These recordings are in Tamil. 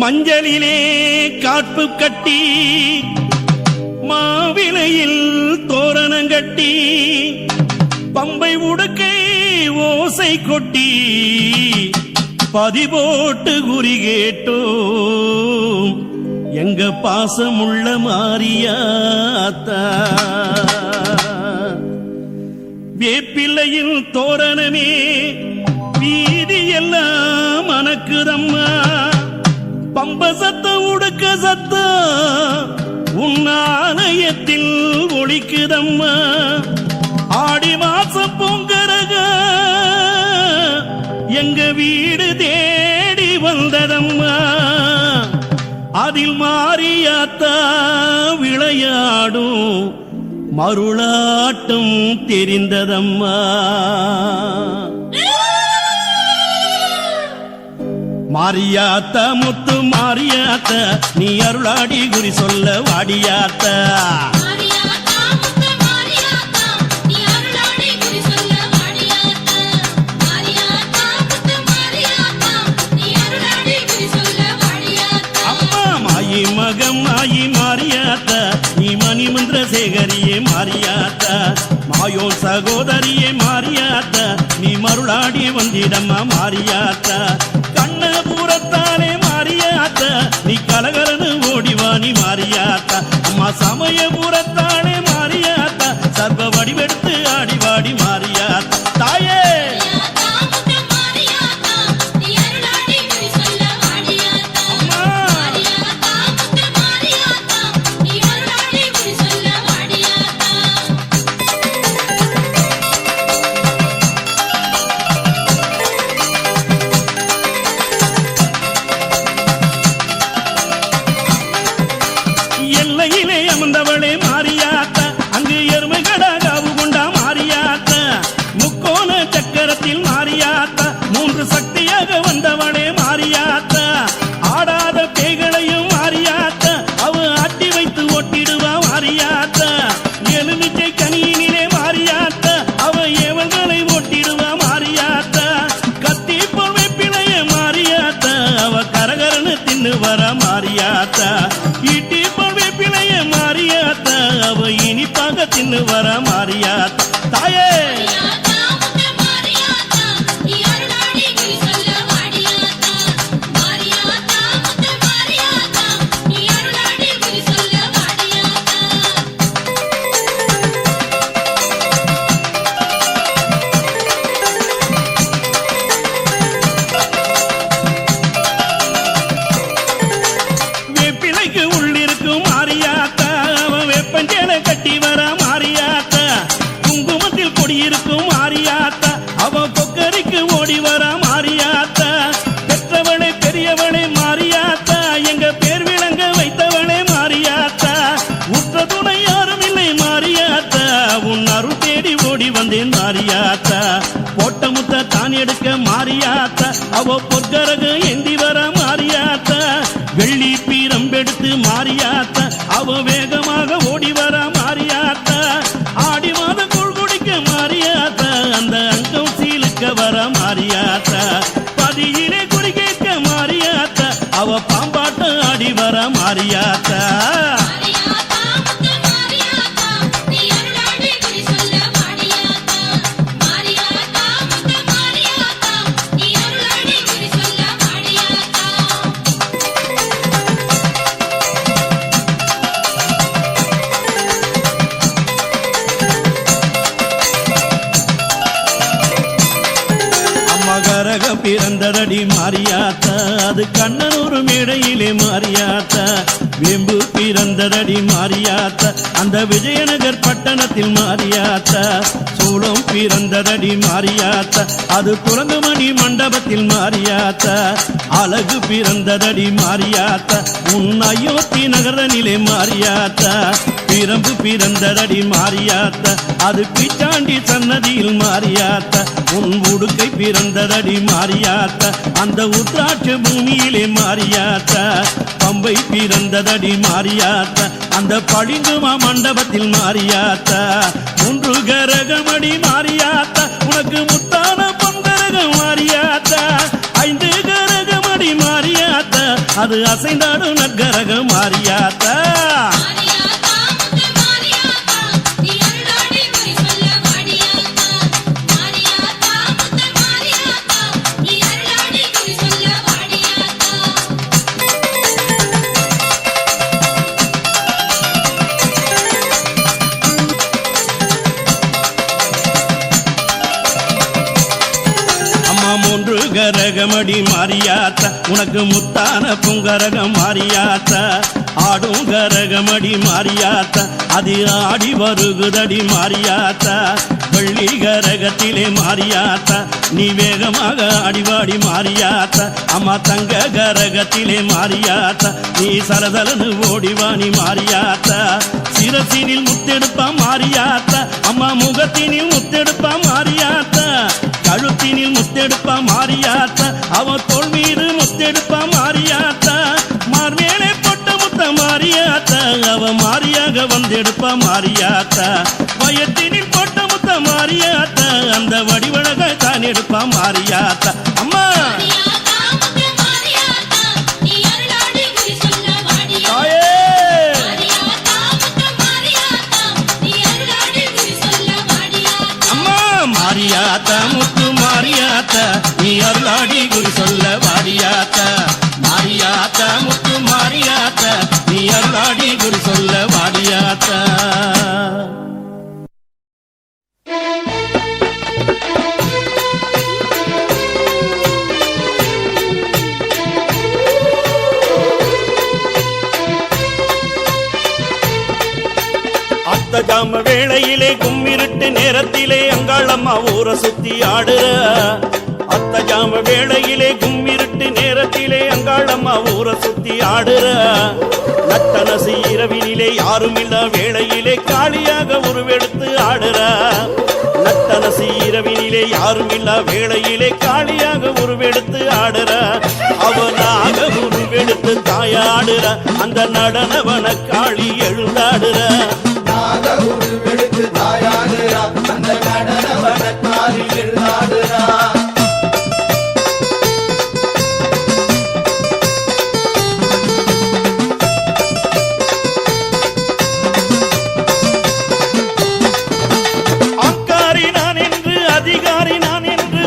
மஞ்சளிலே காப்பு கட்டி மாவிலையில் தோரணங்கட்டி பம்பை உடுக்கை ஓசை கொட்டி பதிபோட்டு குறி கேட்டோம் எங்க பாசமுள்ள மாரியாத்தா. வேப்பிள்ளையில் தோரணமே வீதி எல்லாம் மணக்குதம்மா. பம்ப சத்தம் உடுக்க சத்தம் உன் ஆலயத்தில் ஒழிக்குதம்மா. ஆடி மாசம் பொங்கரக எங்க வீடு தேடி வந்ததம்மா. அதில் மாரியாத்தா விளையாடும் மருளாட்டம் தெரிந்ததம்மா. மாரியாத்தா முத்து மாரியாத்தா நீ அருளாடி குறி சொல்ல வாடியாத்தா. மகம் மாயி மாரியாத்தா நீ மணிமந்திர சேகரியே மாரியாத்தா. மாயோன் சகோதரியே மாரியாத்தா நீ மருளாடி வந்திடம்மா மாரியாத்தா. கண்ணபுரத்தானே மாரியாத்தா நீ கலகலனு ஓடிவாணி மாரியாத்தா. அம்மா சமயபுரத்தானே மாரியாத்தா சர்வ வடிவெடுத்து ஆடிவாடி மாரியாத்தா. தாயே அமர்ந்தவளே மாரியாத்தா அங்கு எருமைகடாகாவு கொண்டா மாரியாத்தா. முக்கோண சக்கரத்தில் மாரியாத்தா மூன்று சக்தியாக வந்தவளே மாரியாத்தா. ஆடாத பேய்களையும் மாரியாத்தா அவ ஆட்டி வைத்து ஓட்டிடுவா மாரியாத்தா. எலுமிச்சை கனியினிலே மாரியாத்தா அவ ஏவல்களை ஓட்டிடுவா மாரியாத்தா. கத்தி பொல்வை பிழைய மாரியாத்தா அவ கரகரன்னு தின்னு வர மாரியாத்தா. ஈட்டி பொல்வை பிழைய மாரியாத்தா அவ இனிப்பாக தின்னு வர மாரியாத்தா. தாயே கட்டி வர மாரியாத்தா. குங்குமத்தில் கொடியிருக்கும் மாரியாத்தா அவ கொக்கரிக்கு ஓடி வர மாரியாத்தா. பெற்றவளே பெரியவளே மாரியாத்தா எங்க பேர் விளங்க வைத்தவளே மாரியாத்தா. உற்ற துணை யாரும் இல்லை மாரியாத்தா உன் அருள் தேடி ஓடி வந்தேன் மாரியாத்தா. போட்ட முத்த தான் எடுக்க மாரியாத்தா அவ பொற்கரகு ஏந்தி வர மாரியாத்தா. வெள்ளி பீரம்பெடுத்து மாரியாத்தா அவ வேகமாக ஓடி வர மாரியாத்தா. ஆடி மாத கூழ் குடிக்க மாரியாத்தா அந்த அங்கம் சீலுக்க வர மாரியாத்தா. பதியிலே குறி கேட்க மாரியாத்தா அவ பாம்பாட்டம் ஆடி வர மாரியாத்தா. கரக பிறந்ததடி மாரியாத்தா அது கண்ணனூர் மேடையிலே மாரியாத்தா. வேம்பு பிறந்ததடி மாரியாத்தா அந்த விஜயநகர் பட்டணத்தில் மாரியாத்தா. சூளம் பிறந்ததடி மாரியாத்தா அது குரங்குமணி மண்டபத்தில் மாரியாத்தா. அழகு பிறந்ததடி மாரியாத்தா உன் அயோத்தி நகரனிலே மாரியாத்தா. பிரம்பு பிறந்ததடி மாரியாத்தா அது பிச்சாண்டி சன்னதியில் மாரியாத்தா. உன் உடுக்கை பிறந்ததடி மாரியாத்தா அந்த உத்ராட்ச பூமியிலே மாரியாத்தா. பம்பை பிறந்ததடி மாரியாத்தா அந்த பளிங்குமா மண்டபத்தில் மாரியாத்தா. மூன்று கரகமடி மாரியாத்தா உனக்கு முத்தான பொங்கரகம் மாரியாத்தா. ஐந்து கரகம் அது அசைந்தாடும் நற்கரக மாரியாத்தா மூன்று கரகமடி மாரியாத்தா உனக்கு முத்தான புங்கரகம் மாரியாத்தா ஆடும் கரகமடி மாரியாத்தா அது ஆடி வருகுதடி மாரியாத்தா வெள்ளி கரகத்திலே மாரியாத்தா நீ வேகமாக அடிவாடி மாரியாத்தா அம்மா தங்க கரகத்திலே மாரியாத்தா நீ சரதலனு ஓடிவாணி மாரியாத்தா சிரசினில் முத்தெடுப்பா மாரியாத்தா அம்மா முகத்தினில் முத்தெடுப்பா மாரியாத்தா கழுத்தினில் முத்தெடுப்பா மாரியாத்தா அவன் தோள் மீது முத்தெடுப்பா மாரியாத்தா மார்மேலே பொட்ட முத்த மாரியாத்தா அவ மாரியாக வந்தெடுப்பா மாரியாத்தா வயத்தினில் பொட்ட முத்த மாரியாத்தா அந்த வடிவழக தான் எடுப்பா மாரியாத்தா அம்மா மாரியாத்தா முத்து மாரியாத்தா நீ அருளாடி குறி சொல்ல வாடியாத்தா மாரியாத்தா முத்து மாரியாத்தா நீ அருளாடி குறி சொல்ல வாடியாத்தா ஜாம வேளையிலே கும்மிருட்டு நேரத்திலே அங்காளம்மா ஊரை சுத்தி ஆடுற அத்த ஜாம வேளையிலே கும்மிருட்டு நேரத்திலே அங்காளம்மா ஊரை சுத்தி ஆடுற நட்டனசி இரவினிலே யாரும் இல்ல வேளையிலே காளியாக உருவெடுத்து ஆடுற நட்டனசி இரவினிலே யாரும் இல்ல வேளையிலே காளியாக உருவெடுத்து ஆடுற அவனாக உருவெடுத்து தாயாடுற அந்த நடனவன காளி எழுந்தாடுற உருவெடுத்து தாயாடுறா அந்த நடனவன காலில் எழுதாடுறா ஆங்காரி நான் என்று அதிகாரி நான் என்று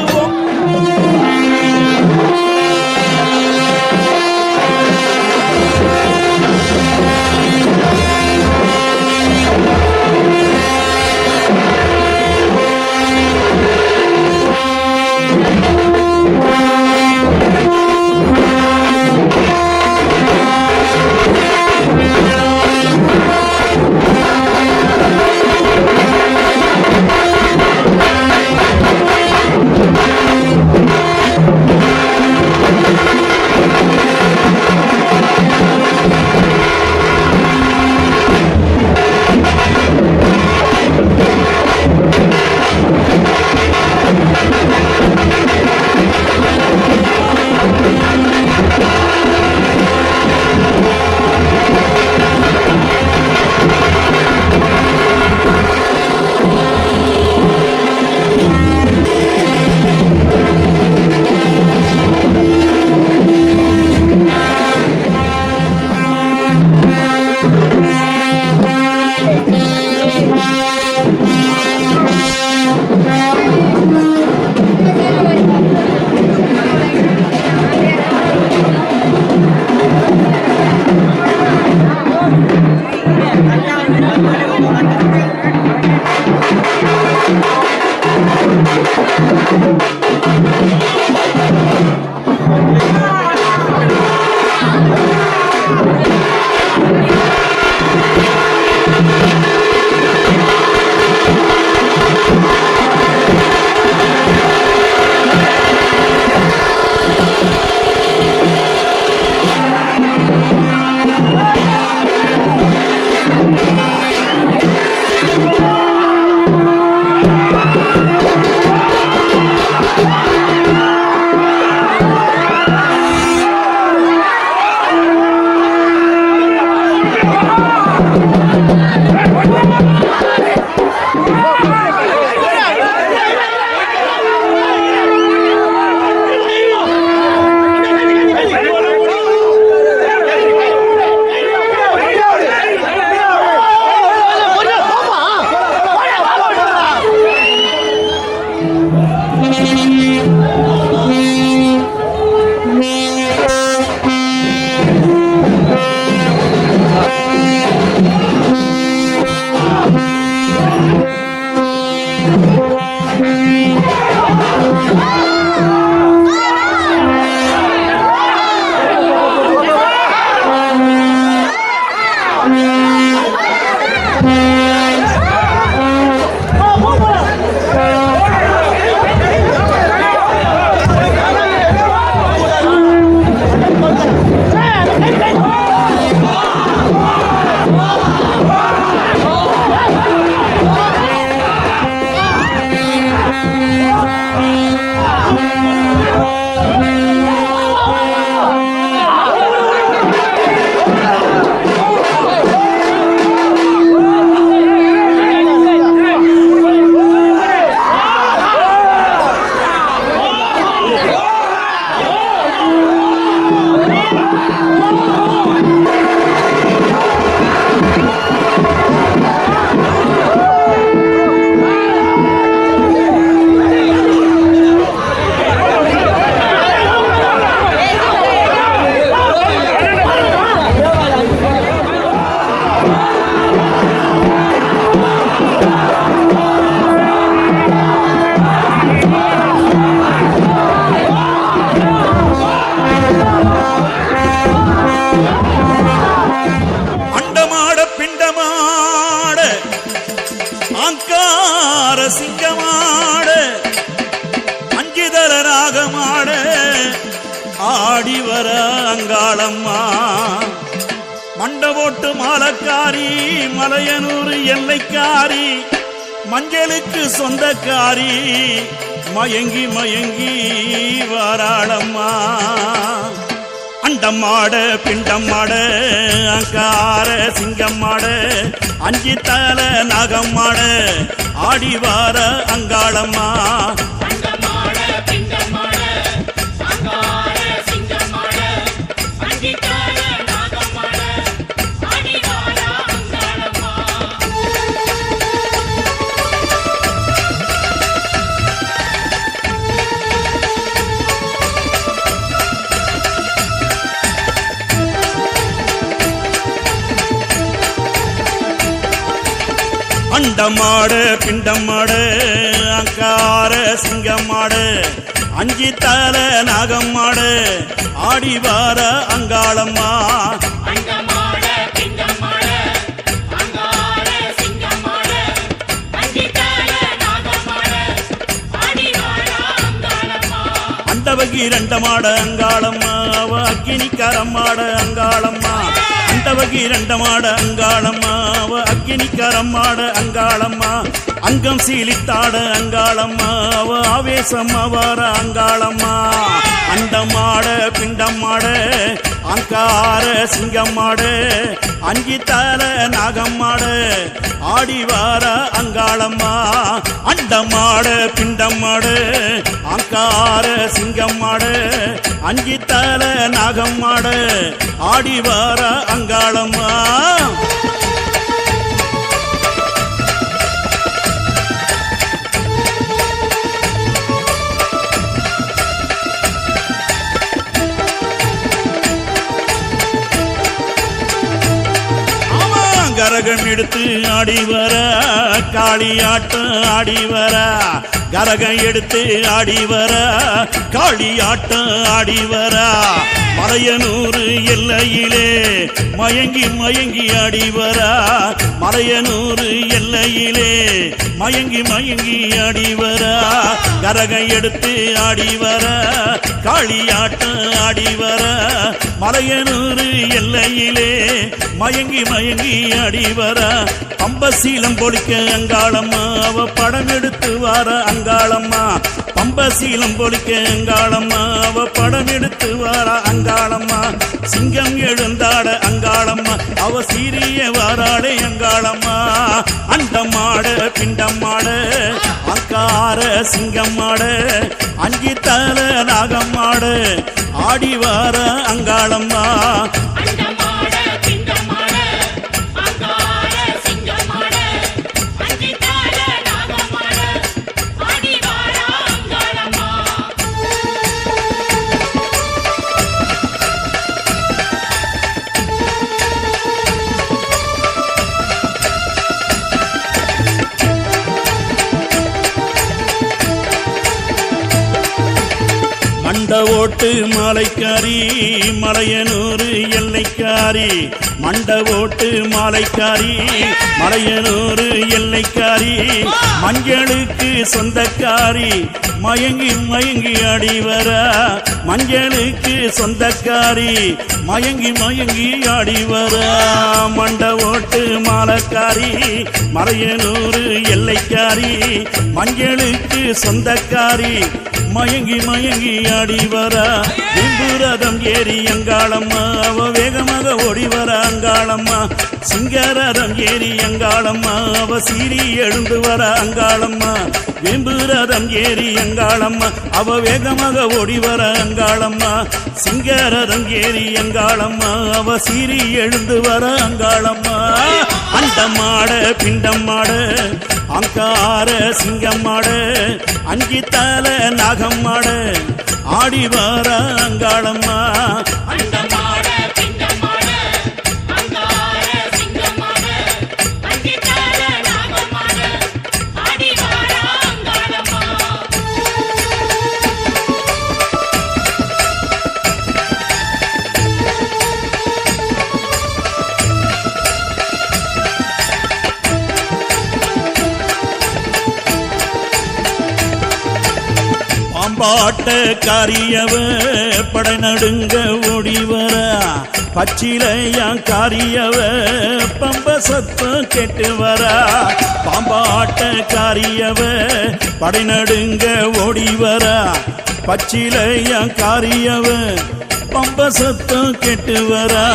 ஆடி வர அங்காளம்மா மண்டபோட்டு மாலக்காரி மலையனூர் எல்லைக்காரி மஞ்சளுக்கு சொந்தக்காரி மயங்கி மயங்கி வாராளம்மா அண்டம்மாட பிண்டம்மாட அங்கார சிங்கம்மாட அஞ்சி தல நாகம்மாட ஆடி வார அங்காளம்மா அண்டமாட பிண்டமாட அங்கார சிங்கமாட அஞ்சி தல நாகம்மாட ஆடி வார அங்காளம்மா அண்டவகி ரெண்டமாட அங்காளம்மா அவ அக்கினிக்காரம்மாட அங்காளம்மா அண்டவகி ரெண்டமாட அங்காளம்மா அவ அக்கினிக்காரம்மாட அங்காளம்மா அங்கம் சீலித்தாட அங்காளம்மா அவ ஆவேசம்மா வார அங்காளம்மா அண்டமாட பிண்டம்மாட அங்கார சிங்கம்மாட அஞ்சி தல நாகம்மாட ஆடி வார அங்காளம்மா அண்டமாட பிண்டம்மாட அங்கார சிங்கம்மாட அஞ்சி தல நாகம்மாட ஆடி வார அங்காளம்மா கரகம் எடுத்து ஆடி வர காளியாட்டம் ஆடி வர கரகம் எடுத்து ஆடி வர காளியாட்டம் ஆடி வர மலையனூர் எல்லையிலே மயங்கி மயங்கி ஆடி வர மலையனூர் எல்லையிலே மயங்கி மயங்கி ஆடி வர கரகம் எடுத்து ஆடி வர காளியாட்டம் ஆடி வர மலையனூர் எல்லையிலே மயங்கி மயங்கி ஆடி வர பம்பசீலம் பொழிக்க அங்காளம்மா அவ படம் எடுத்து வார அங்காளம்மா பம்பசீலம் பொழிக்க அங்காளம்மா அவ படம் எடுத்து வார அங்காளம்மா சிங்கம் எழுந்தாட அங்காளம்மா அவ சீரிய வாராளே அங்காளம்மா அண்டமாட பிண்டம்மாட அங்கார சிங்கம்மாட அஞ்சி தல நாகம்மாட ஆடி வார அங்காளம்மா மண்ட ஓட்டு மாலைக்காரி மலையனூர் எல்லைக்காரி மண்ட ஓட்டு மாலைக்காரி மலையனூர் எல்லைக்காரி மஞ்சளுக்கு சொந்தக்காரி மயங்கி மயங்கி ஆடி வர மஞ்சளுக்கு சொந்தக்காரி மயங்கி மயங்கி ஆடி வர மண்ட ஓட்டு மாலைக்காரி மலையனூர் எல்லைக்காரி மஞ்சளுக்கு சொந்தக்காரி மயங்கி மயங்கி ஆடி வர விம்புரதம் ஏறி அங்காளம்மா அவ வேகமாக ஓடி வர அங்காளம்மா சிங்கரதம் ஏறி அங்காளம்மா அவ சீறி எழுந்து வர அங்காளம்மா விம்புரதம் ஏறி அங்காளம்மா அவ வேகமாக ஓடி வர அங்காளம்மா சிங்கரதம் ஏறி அங்காளம்மா அவ சீறி எழுந்து வர அங்காளம்மா அண்டமாட பிண்டம்மாட அங்கார சிங்கம்மாட அஞ்சி தல நாகம்மாட ஆடி வர அங்காளம்மா பாம்பாட்ட காரியவ படை நடுங்க ஓடிவர பச்சிலையா காரியவ பம்ப சத்தம் கேட்டு வரா பாம்பாட்ட காரியவ படை நடுங்க ஓடிவரா பச்சிலையா காரியவ பம்ப சத்தம் கேட்டு வரா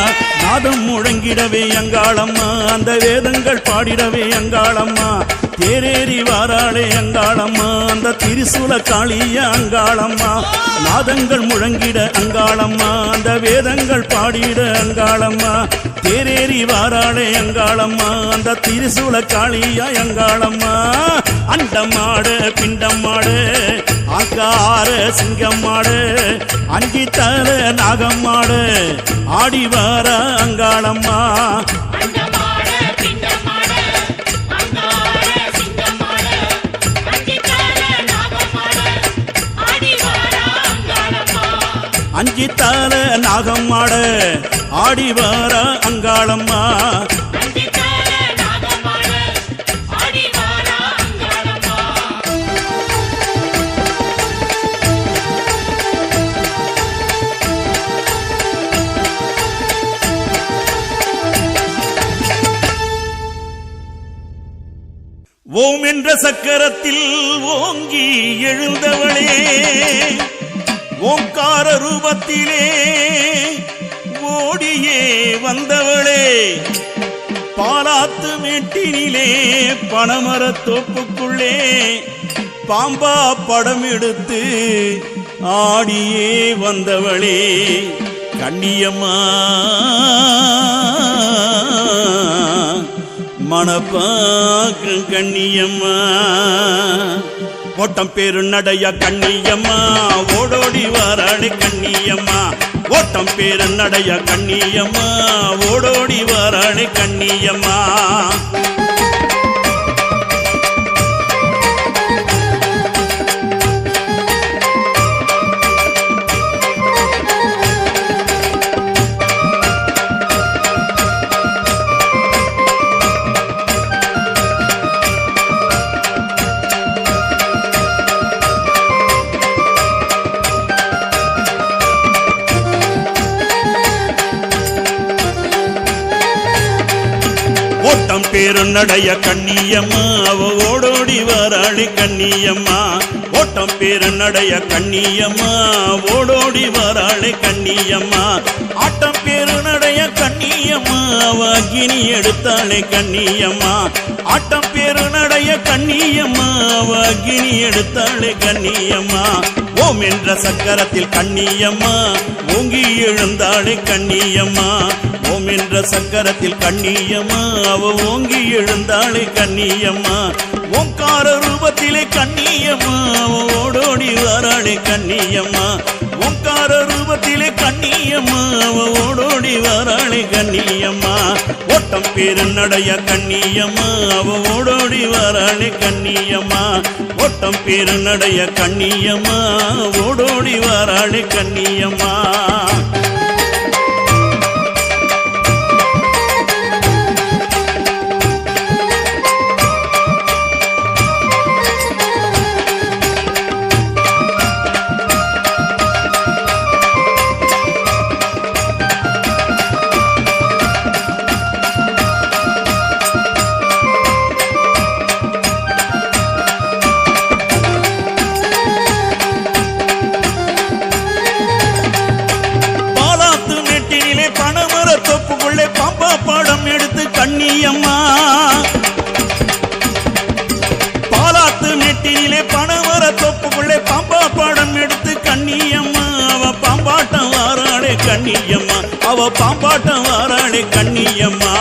நாதம் முழங்கிடவே அங்காளம்மா அந்த வேதங்கள் பாடிடவே அங்காளம்மா தேரேறி வாராளே அங்காளம்மா அந்த திரிசூல காளிய அங்காளம்மா நாதங்கள் முழங்கிட அங்காளம்மா அந்த வேதங்கள் பாடிட அங்காளம்மா தேரேறி வாராளே அங்காளம்மா அந்த திரிசூல காளிய அங்காளம்மா அண்டமாடு பிண்டமாடு ஆக்கார சிங்கம்மாடு அஞ்சி தர நாகம்மாடு ஆடி வார அங்காளம்மா அஞ்சி தர நாகம்மாடு ஆடி வார அங்காளம்மா ஓம் என்ற சக்கரத்தில் ஓங்கி எழுந்தவளே ஓங்கார ரூபத்திலே ஓடியே வந்தவளே பாலாத்து மேட்டினிலே பனமரத் தோப்புக்குள்ளே பாம்பா படம் எடுத்து ஆடியே வந்தவளே கண்ணியம்மா மணப்பாக்கு கண்ணியம்மா ஓட்டம் பேரு நடைய கண்ணியம்மா ஓடோடி வாராளே கண்ணியம்மா ஓட்டம் பேரு நடைய கண்ணியம்மா ஓடோடி வாராளே கண்ணியம்மா ஓட்டம் பேரு நடைய கண்ணியம்மா அவ ஓடோடி வாராளே கண்ணியம்மா ஓட்டம் பேரு நடைய கண்ணியம்மா ஓடோடி வாராளே கண்ணியம்மா ஆட்டம் பேரு நடைய கண்ணியம்மா அவ அக்கினி எடுத்தாளே கண்ணியம்மா ஆட்டம் பேரு நடைய கண்ணியம்மா அவ அக்கினி எடுத்தாளே கண்ணியம்மா ஓம் என்ற சக்கரத்தில் கண்ணியம்மா ஓங்கி எழுந்தாளே கண்ணியம்மா ஓம் என்ற சக்கரத்தில் கண்ணியம்மா அவ ஓங்கி எழுந்தாளே கண்ணியம்மா ஓங்கார ரூபத்திலே கண்ணியம்மா அவ ஓடோடி வாராளே கண்ணியம்மா ஓங்கார ரூபத்திலே கண்ணியம்மா அவ ஓடோடி வாராளே கண்ணியம்மா ஓட்டம் பேரு நடைய கண்ணியம்மா அவ ஓடோடி வாராளே கண்ணியம்மா ஓட்டம் பேரு நடைய கண்ணியம்மா ஓடோடி வாராளே கண்ணியம்மா கண்ணியம்மா பாலாத்து மேட்டினிலே பனமர தோப்புக்குள்ளே பாம்பா படம் எடுத்து கண்ணியம்மா அவ பாம்பாட்டம் வாராளே கண்ணியம்மா அவ பாம்பாட்டம் வாராளே கண்ணியம்மா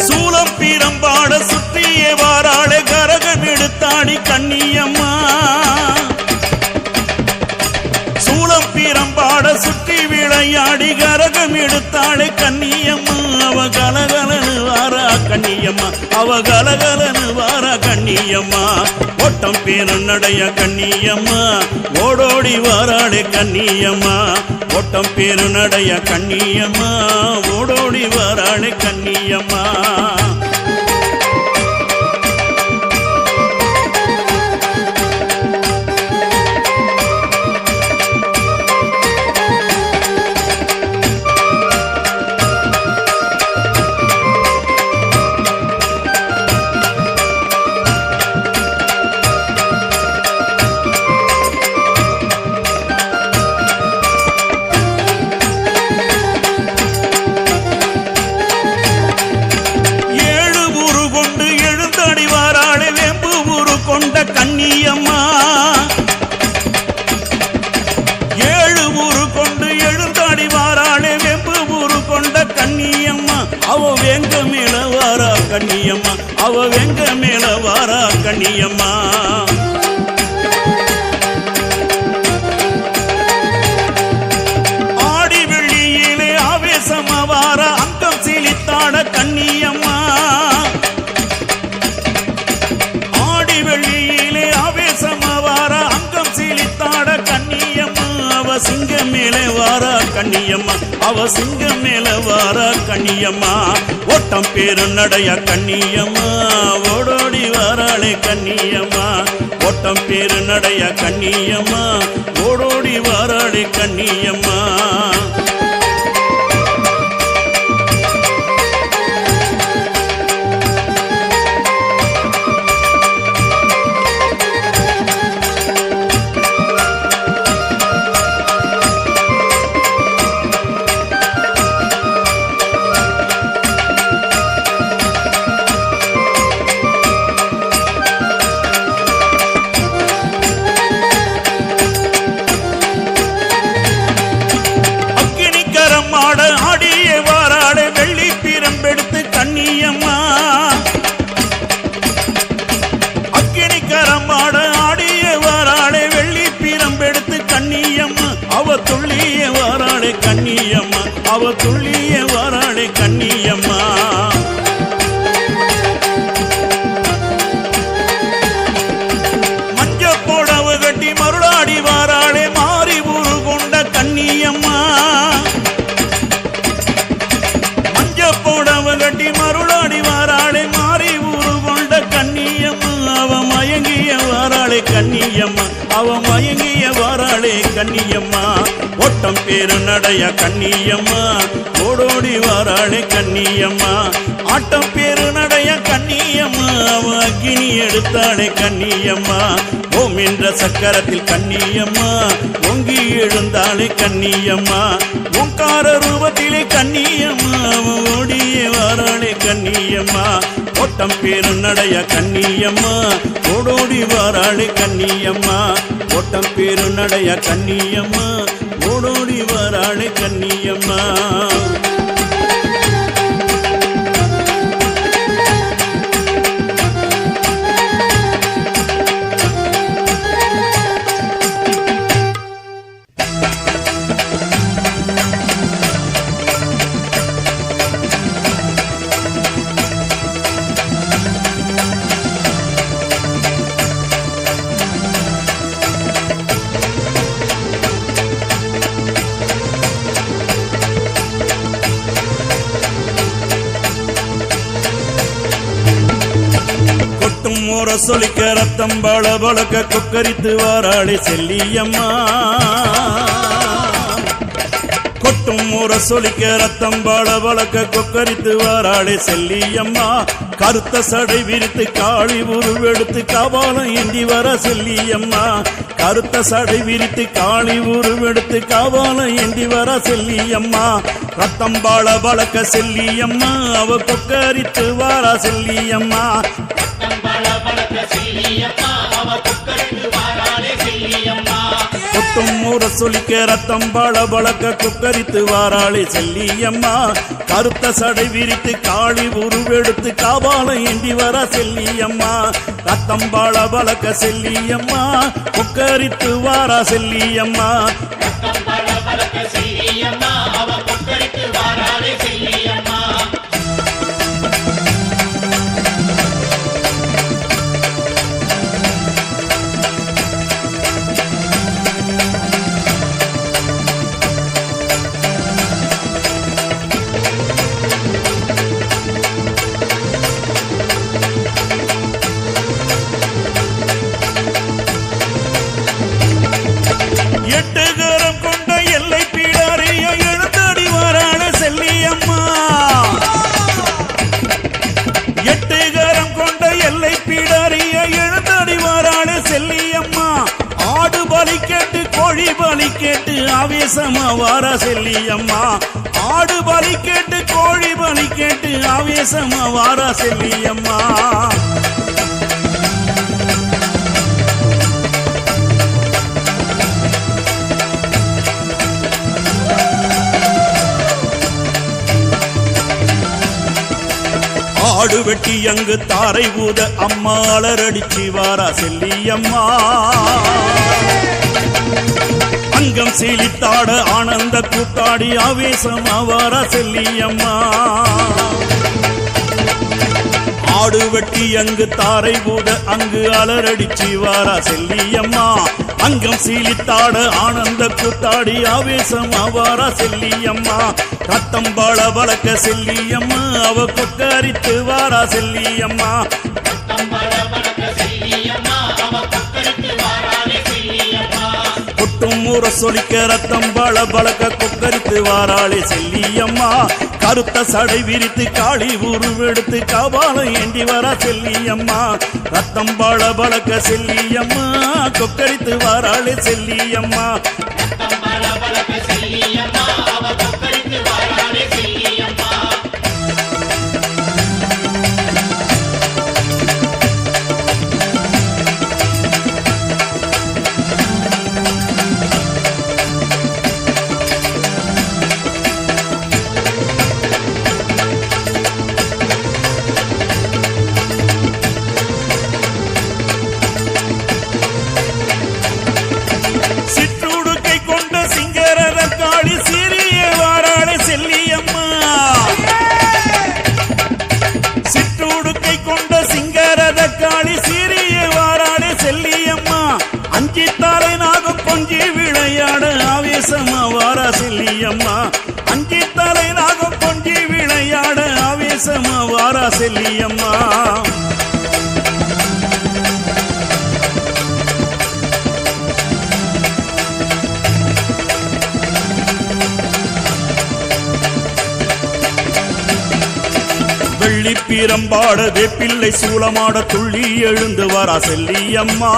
சூலம் பீரம்பாட சுற்றியே வாராளே கரகம் எடுத்தாடி கண்ணியம்மா சூலம் பீரம்பாட சுற்றி விளையாடி கரகம் எடுத்தாளே கண்ணியம்மா அவ கலகலனு வாரா கண்ணியம்மா அவ கலகலனு வாரா கண்ணியம்மா ஓட்டம் பேரு நடைய கண்ணியம்மா ஓடோடி வாராளே கண்ணியம்மா ஓட்டம் பேரு நடைய கண்ணியம்மா ஓடோடி வாராளே கண்ணியம்மா கண்ணியம்மா ஏழு ஊரு கொண்டு எழுந்தாடி வாராளே வெம்பு ஊரு கொண்ட கண்ணியம்மா அவ வெங்க மேல வாரா கண்ணியம்மா அவ வெங்க மேல வாரா கண்ணியம்மா ஆடி வெள்ளியிலே ஆவேசமா வார அங்கம் சீலித்தாட கண்ணியம்மா ஆடி வெள்ளியிலே ஆவேசமா வார அங்கம் சீலித்தாட கண்ணியம்மா அவ சிங்கம் மேலே வாரா கண்ணியம்மா அவ சிங்கம் மேல வாரா கண்ணியம்மா ஓட்டம் பேரு நடைய கண்ணியம்மா ஓடோடி வாராளே கண்ணியம்மா ஓட்டம் பேரு நடைய கண்ணியம்மா ஓடோடி வாராளே கண்ணியம்மா ஆடியே வாராளே வெள்ளி பீரம்பெடுத்து கண்ணியம்மா அக்கினிக்கரமாட ஆடியே வாராளே வெள்ளி பீரம்பெடுத்து கண்ணியம்மா அவ துள்ளியே வாராளே கண்ணியம்மா அவ துள்ளியே வாராளே கண்ணியம்மா மஞ்ச போடவு கட்டி மருளாடி வாராளே மாறி ஊரு கொண்ட கண்ணியம்மா போடவ கட்டி மருளாடி வாராளே மாறி ஊரு கொண்ட கண்ணியம்மா அவ மயங்கிய வாராளே கண்ணியம்மா அவ மயங்கிய வாராளே கண்ணியம்மா ஓட்டம் பேரு நடைய கண்ணியம்மா ஓடோடி வாராளே கண்ணியம்மா ஆட்டம் பேரு நடைய கண்ணியம்மா அவ அக்கினி எடுத்தாளே கண்ணியம்மா ஓம் என்ற சக்கரத்தில் கண்ணியம்மா ஓங்கி எழுந்தாளே கண்ணியம்மா ஓங்கார ரூபத்திலே கண்ணியம்மா அவ ஓடியே வாராளே கண்ணியம்மா ஓட்டம் பேரு நடைய கண்ணியம்மா ஓடோடி வாராளே கண்ணியம்மா ஓட்டம் பேரு நடைய கண்ணியம்மா ஓடோடி வாராளே கண்ணியம்மா மோர சொலிக்க ரத்தம் பல பழக்க கொக்கரித்து வாராளே செல்லியம்மா கொட்டும் மோர சொலிக்க ரத்தம் பல பழக்க கொக்கரித்து வாராளே செல்லியம்மா கருத்த சடை விரித்து காளி உருவெடுத்து காபாலம் ஏந்தி வர செல்லியம்மா கருத்த சடை விரித்து காளி உருவெடுத்து காபாலம் ஏந்தி வர செல்லியம்மா ரத்தம் பால பழக்க செல்லியம்மா அவ கொக்கரித்து வாரா செல்லியம்மா கொட்டும் மூர சொலிக்க ரத்தம் பல பழக்க கொக்கரித்து வாராளே செல்லியம்மா கருத்த சடை விரித்து காளி உருவெடுத்து காபாலம் ஏந்தி வர செல்லியம்மா ரத்தம் பல பழக்க செல்லியம்மா கொக்கரித்து வாரா செல்லியம்மா எட்டுகரம் கொண்ட எல்லை பீடாரிய எழுந்தாடி வாராளே செல்லியம்மா எட்டுகரம் கொண்ட எல்லை பீடாரிய எழுந்தாடி வாராளே செல்லியம்மா ஆடு பலி கேட்டு கோழி பலி கேட்டு ஆவேசமா வாரா செல்லியம்மா ஆடு பலி கேட்டு கோழி பலி கேட்டு ஆவேசமா வாரா செல்லியம்மா ஆடு வெட்டி அங்கு தாரை ஊத அம்மா அலரடிச்சி வாரா செல்லியம்மா அங்கம் சீலித்தாட ஆனந்த கூத்தாடி ஆவேசமா வாரா செல்லியம்மா ஆடு வெட்டி அங்கு தாரை ஊத அங்கு அலரடிச்சி வாரா செல்லியம்மா அங்கம் சீலித்தாட ஆனந்த கூத்தாடி ஆவேசமா வாரா செல்லியம்மா ரத்தம் பாள பழக்க செல்லியம்மா அவ கொக்கரித்து வாரா செல்லியம்மா கொட்டும் ஊற சொலிக்க ரத்தம் பாள பழக்க கொக்கரித்து வாராளே செல்லியம்மா கருத்த சடை விரித்து காளி உருவெடுத்து காபாலம் ஏந்தி வரா செல்லியம்மா ரத்தம் பாள பழக்க செல்லியம்மா கொக்கரித்து வாராளே செல்லியம்மா செல்லியம்மா அஞ்சி தலை நாகம் கொஞ்சி விளையாட ஆவேசமா வாரா செல்லியம்மா வெள்ளி பீரம்பாட வேப்பிள்ளை சூளமாட துள்ளி எழுந்து வாரா செல்லியம்மா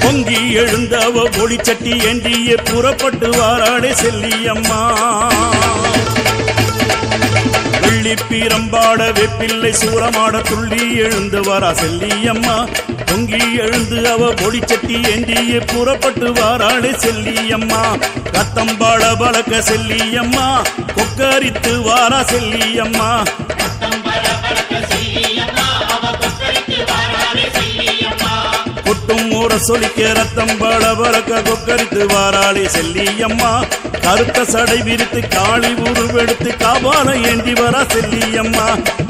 பொங்கி எழுந்தவ ஒளிச்சட்டி ஏந்தியே புறப்பட்டு வாராடே செல்லியம்மா வெள்ளி பீரம்பாட வேப்பிள்ளை சூரமாட துள்ளி எழுந்து வாரா செல்லியம்மா பொங்கி எழுந்து அவ ஒளிச்சட்டி ஏந்தியே புறப்பட்டு வாராடே செல்லியம்மா ரத்தம் பாட பழக்க செல்லியம்மா கொக்கரித்து வாரா செல்லியம்மா கொட்டும் ஊற சொலிக்க ரத்தம் பாட பழக்க கொக்கரித்து வாராளே செல்லியம்மா கருத்த சடை விரித்து காளி உருவெடுத்து காபாலம் ஏந்தி வரா செல்லியம்மா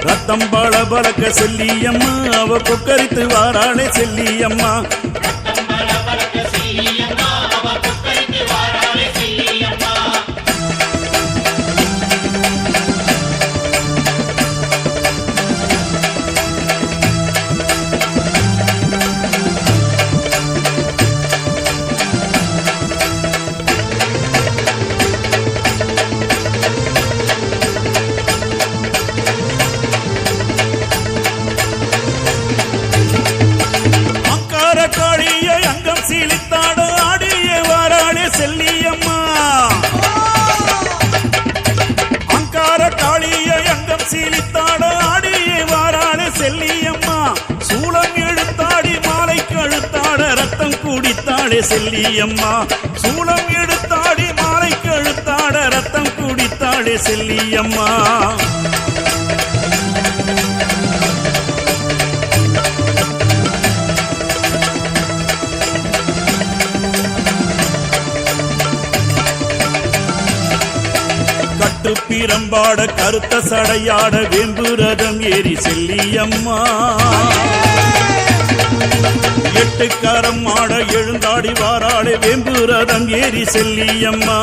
ரத்தம் பாட பழக்க செல்லியம்மா அவ கொக்கரித்து வாராளே செல்லியம்மா சீலித்தாட ஆடிய வாராளே செல்லியம்மா அங்கார காளிய அங்கம் சீலித்தாட ஆடிய வாராளே செல்லியம்மா சூளம் எடுத்தாடி மாலை கழுத்தாட ரத்தம் குடித்தாளே செல்லியம்மா சூளம் எடுத்தாடி மாலை கழுத்தாட ரத்தம் குடித்தாளே செல்லியம்மா பீரம்பாட கருத்த சடையாட வேம்பு ரதம் ஏறி செல்லியம்மா எட்டு கரம் ஆட எழுந்தாடி வாராளே வேம்பு ரதம் ஏறி செல்லியம்மா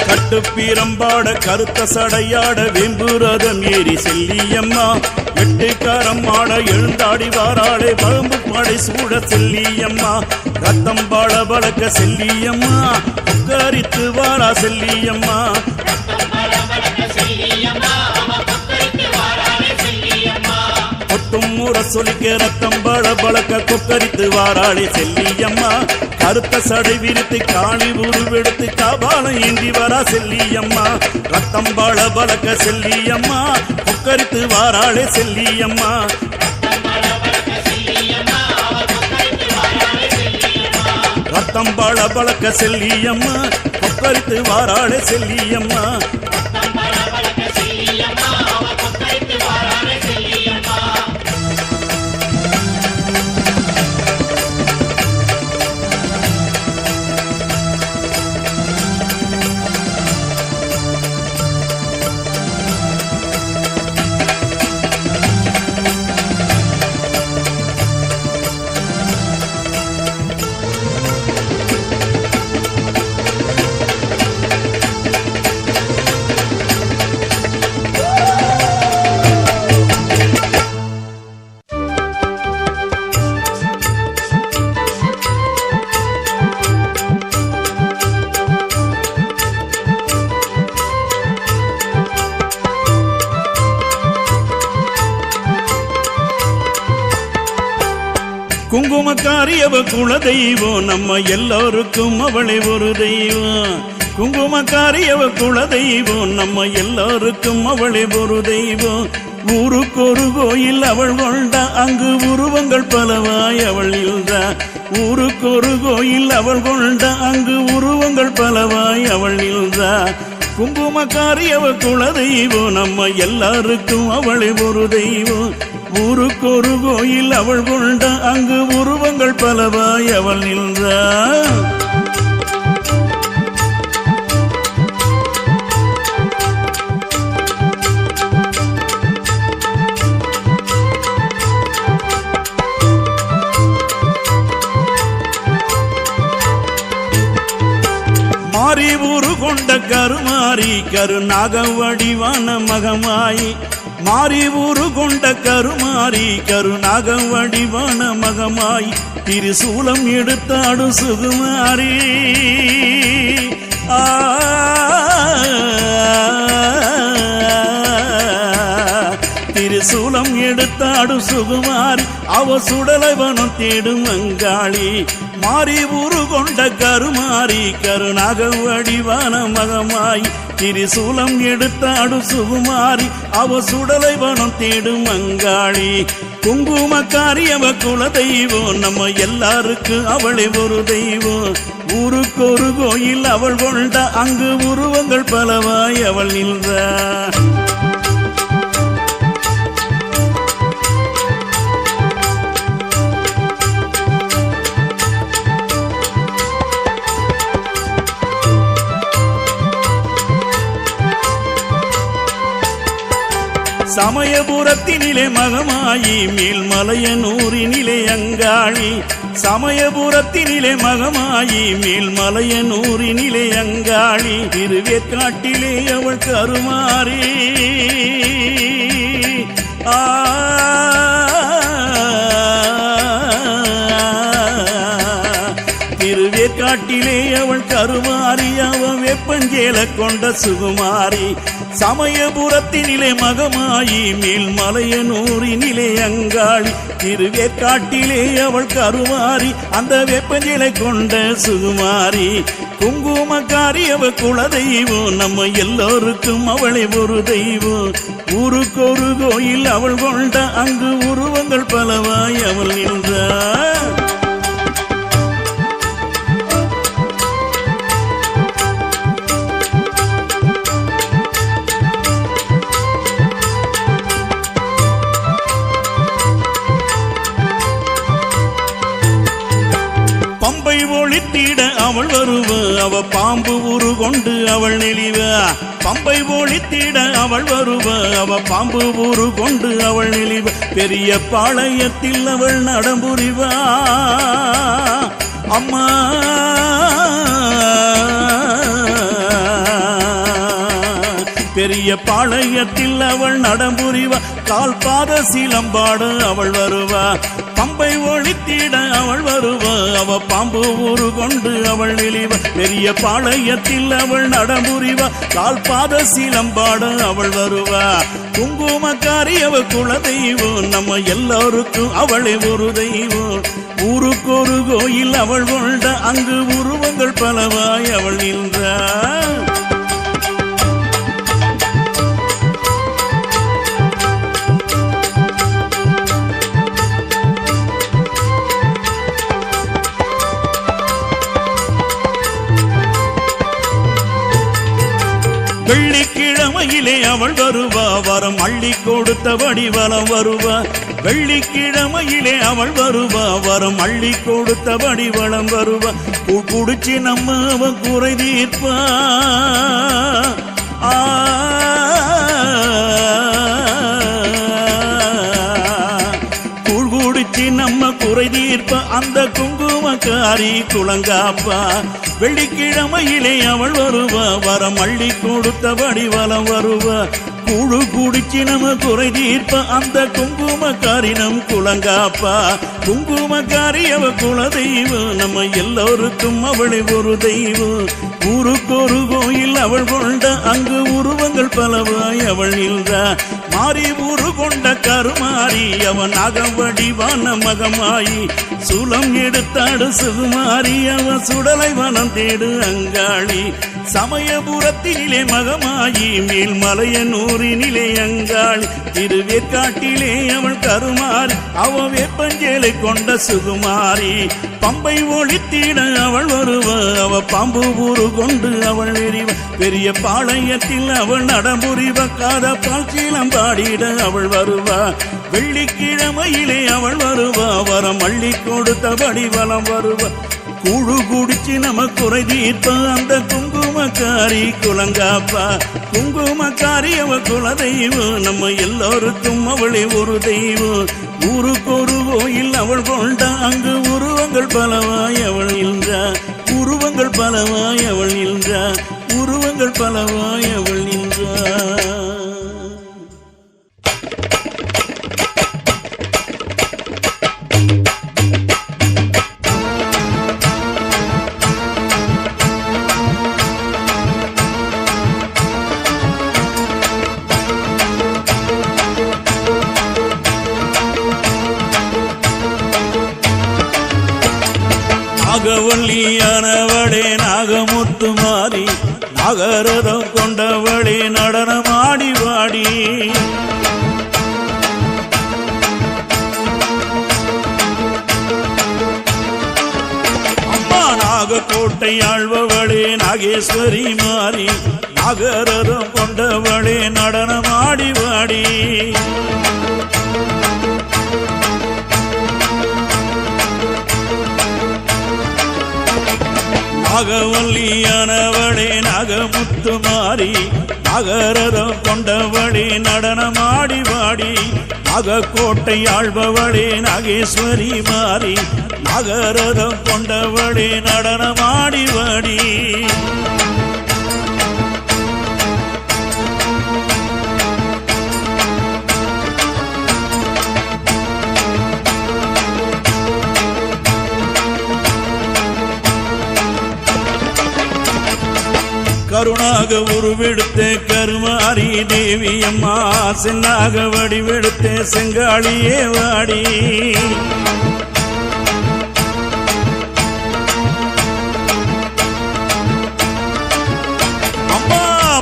கட்டு பீரம்பாட கருத்த சடையாட வேம்பு ரதம் ஏறி செல்லியம்மா எட்டு கரம் ஆட எழுந்தாடி வாராளே பழம்பு படை சூழ செல்லியம்மா ரத்தம் பாட பழக்க செல்லியம்மா கொக்கரித்து வாரா செல்லியம்மா கொட்டும் ஊற சொலிக்க ரத்தம் பாட பழக்க கொக்கரித்து வாராளே செல்லியம்மா கருத்த சடை விரித்து காளி உருவெடுத்து காபாலம் ஏந்தி வரா செல்லியம்மா ரத்தம் பாட பழக்க செல்லியம்மா கொக்கரித்து வாராளே செல்லியம்மா கொத்தம்பாள பழக்க செல்லியம்மா கொக்கரித்து வாராளே செல்லியம்மா குங்குமக்காரி அவ குல தெய்வம் நம்ம எல்லோருக்கும் அவளை ஒரு தெய்வம் குங்குமக்காரி அவ குல தெய்வம் நம்ம எல்லோருக்கும் அவளை ஒரு தெய்வம் ஊருக்கு ஒரு கோயில் அவள் கொண்ட அங்கு உருவங்கள் பலவாய் அவள் இல்லா ஊருக்கு ஒரு கோயில் அவள் கொண்ட அங்கு உருவங்கள் பலவாய் அவள் இல்லா குங்குமக்காரி அவ குல தெய்வம் நம்ம எல்லாருக்கும் அவளை ஒரு தெய்வம் ஊருக்கு ஒரு கோயில் அவள் கொண்ட அங்கு உருவங்கள் பலவாய் அவள் நின்றாள் மாறி ஊரு கொண்ட கருமாறி கருநாக வடிவான மகமாயி மாறி ஊரு கொண்ட கருமாறி கருநாக வடிவான மகமாய் திரிசூலம் எடுத்தாடு சுகுமாரி திரிசூலம் எடுத்தாடு சுகுமாரி அவ சுடலைவனம் தேடும் அங்காளி மாறி ஊரு கொண்ட கருமாறி கருநாக வடிவான மகமாய் திரிசூலம் எடுத்தாடு சுகுமாரி அவ சுடலைவனம் தேடும் அங்காளி குங்குமக்காரி அவ குல தெய்வம் நம்ம எல்லாருக்கும் அவளை ஒரு தெய்வம் ஊருக்கு ஒரு கோயில் அவள் கொண்ட அங்கு உருவங்கள் பலவாய் அவள் நின்றாள் சமயபுரத்தினிலே மகமாயி மேல்மலையனூரினிலே அங்காளி சமயபுரத்தினிலே மகமாயி மேல்மலையனூரினிலே அங்காளி திருவேற்காட்டிலே அவள் கருமாறி திருவேற்காட்டிலே அவள் கருமாறி அவன் வெப்பஞ்சேல கொண்ட சுகுமாரி சமயபுரத்தினிலே மகமாயி மேல்மலையனூரினிலே அங்காளி திருவேற்காட்டிலே அவள் கருமாறி அந்த வெப்பஞ்சேலை கொண்ட சுகுமாரி குங்குமக்காரி அவ குல தெய்வம் நம்ம எல்லோருக்கும் அவளை ஒரு தெய்வம் ஊருக்கு ஒரு கோயில் அவள் கொண்ட அங்கு உருவங்கள் பலவாய் அவள் நின்றாள் பம்பை ஒளித்திட அவள் வருவ அவ பாம்பு உரு கொண்டு அவள் நெளிவ பம்பை ஒளித்திட அவள் வருவ அவ பாம்பு உரு கொண்டு அவள் நெளிவ பெரிய பாளையத்தில் அவள் நடம்புரிவா அம்மா பெரிய பாளையத்தில் அவள் நடம்புரிவா கால் பாத சீலம்பாட அவள் வருவா பம்பை ஒளித்திட அவள் வருவா அவ பாம்பு ஊரு கொண்டு அவள் நெளிவ பெரிய பாளையத்தில் அவள் நடம்புரிவா கால் பாத சீலம்பாட அவள் வருவா குங்குமக்காரி அவ குல தெய்வம் நம்ம எல்லாருக்கும் அவளை ஒரு தெய்வம் ஊருக்கு ஒரு கோயில் அவள் கொண்ட அங்கு உருவங்கள் பலவாய் அவள் நின்றாள் வெள்ளிக்கிழமையிலே அவள் வருவா வரம் அள்ளி கொடுத்தபடி வலம் வருவா வெள்ளிக்கிழமையிலே அவள் வருவா வரம் அள்ளி கொடுத்தபடி வளம் வருவா குடிச்சு நம்ம அவன் குறை தீர்ப்பா குடிச்சு நம்ம குறை தீர்ப்பா அந்த குங்குமக்காரி குளங்காப்பா வெள்ளிக்கிழமையிலே அவள் வருவா வரம் அள்ளி கொடுத்தபடி வலம் வருவா குடிச்சு நம்ம குறை தீர்ப்பா அந்த குங்குமக்காரி நம் குளங்காப்பா குங்குமக்காரி அவ குல தெய்வம் நம்ம எல்லோருக்கும் அவளை ஒரு தெய்வம் ஊருக்கு ஒரு கோயில் அவள் கொண்ட அங்கு உருவங்கள் பலவாய் அவள் நின்றா மாறி ஊரு கொண்ட கருமாறி அவன் அகவடிவான மகமாயி சூலம் எடுத்தாடு சுகுமாரி அவன் சுடலை வனம் தேடு அங்காளி சமயபுரத்தினிலே மகமாயி மேல்மலையனூரினிலே அங்காளி திருவேற்காட்டிலே அவள் கருமாறி அவ வேப்பஞ்சேலை கொண்ட சுகுமாரி பம்பை ஒளித்தீட அவள் வருவ அவ பாம்பு ஊரு கொண்டு அவள் எறிவ பெரிய பாளையத்தில் அவள் நடமுறிவ காத பால்சீலம் பாடிட அவள் வருவா வெள்ளிக்கிழமையிலே அவள் வருவா வரம் அள்ளி கொடுத்தபடி வலம் வருவா குடிச்சு நம்ம குறை தீர்ப்பா அந்த குங்குமக்காரி குளங்காப்பா குங்குமக்காரி அவ குல தெய்வம் நம்ம எல்லோருக்கும் அவளை ஒரு தெய்வம் ஊருக்கு ஒரு கோயில் அவள் கொண்டா அங்கு உருவங்கள் பலவாய் அவள் நின்றா உருவங்கள் பலவாய் அவள் நின்றா உருவங்கள் பலவாய் அவள் நின்றா நாகவல்லியானவளே நாகமுத்து மாறி நாகரதம் கொண்டவளே நடனமாடி வாடி அம்மா நாகக்கோட்டை ஆழ்பவளே நாகேஸ்வரி மாறி நாகரதம் கொண்டவளே நடனமாடி வாடி நாகவல்லியானவளே நாகமுத்து மாறி நாகரதம் கொண்டவளே நடனமாடி வாடி நாகக்கோட்டை ஆழ்பவளே நாகேஸ்வரி மாறி நாகரதம் கொண்டவளே நடனமாடி வாடி கருணாக உருவெடுத்த கருமாரி தேவி அம்மா சென்னாக வடிவெடுத்த செங்காளியே வாடி அம்மா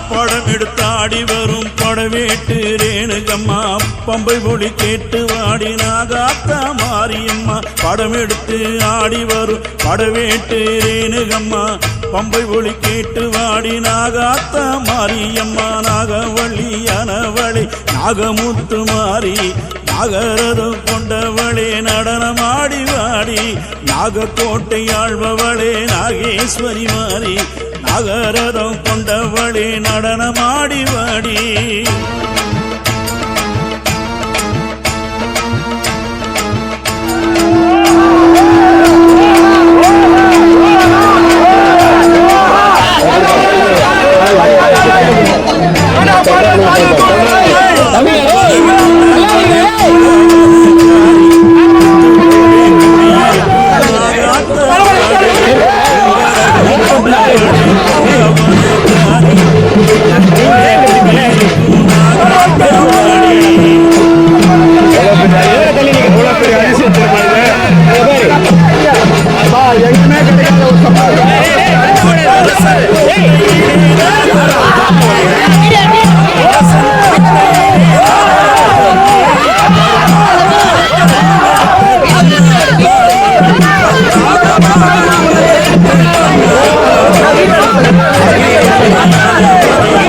படம் எடுத்தாடி வரும் படவேட்டு ரேணுகம்மா பம்பை பொடி கேட்டு வாடி நாகாத்தா மாரியம்மா படம் எடுத்து ஆடி வரும் படவேட்டு ரேணுகம்மா பம்பை ஒளி கேட்டு வாடி நாகாத்தா மாரியம்மா நாகவல்லியானவளே நாகமுத்து மாறி நாகரதம் கொண்டவளே நடனமாடி வாடி நாகக்கோட்டை ஆழ்பவளே நாகேஸ்வரி மாறி நாகரதம் கொண்டவளே நடனமாடி வாடி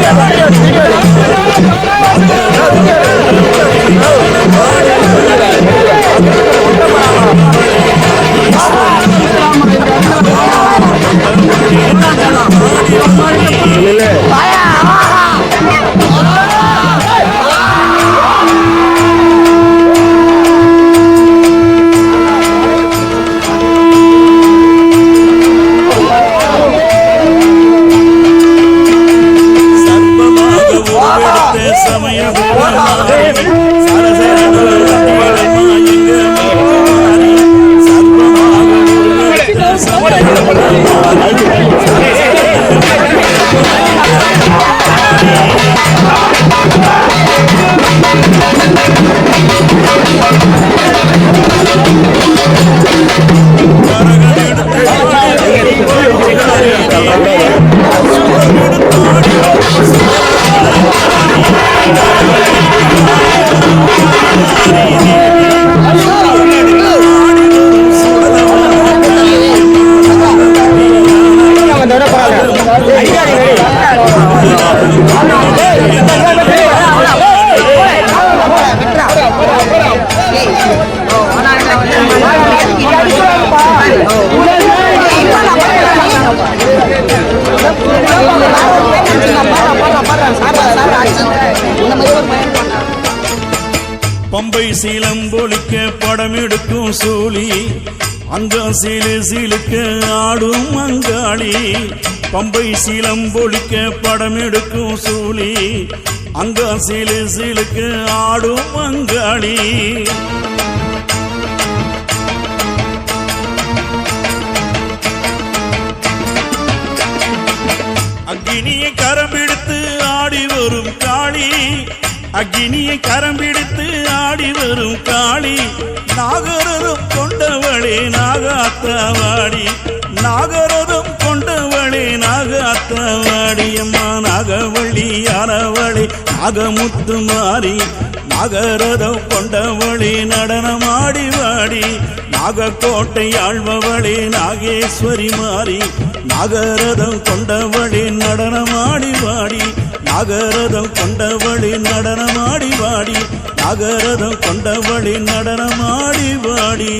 Yeah. பம்பை சீலம்பொலிக்க படம் எடுக்கும் சூலி அங்கம் சீலு சீலுக்க ஆடும் அங்காளி பம்பை சீலம்பொலிக்க படம் எடுக்கும் சூலி அங்கம் சீலு சீலுக்க ஆடும் அங்காளி அக்கினியை கரம் பிடித்து ஆடி வரும் காளி அக்கினியை கரம் பிடித்து ஆடி வரும் காளி நாகரதம் கொண்டவளே நாகாத்தவாடி நாகரதம் கொண்டவளே நாகாத்தவாடி அம்மா நாகவள்ளி யாரவளே நாகமுத்து மாறி நாகரதம் கொண்டவளே நடனமாடி வாடி நாகக்கோட்டை ஆழ்பவளே நாகேஸ்வரி மாறி நாகரதம் கொண்டவளே நடனமாடி வாடி நாகரதம் கொண்டவளே நடனமாடி வாடி நாகரதம் கொண்டவளே நடனமாடி வாடி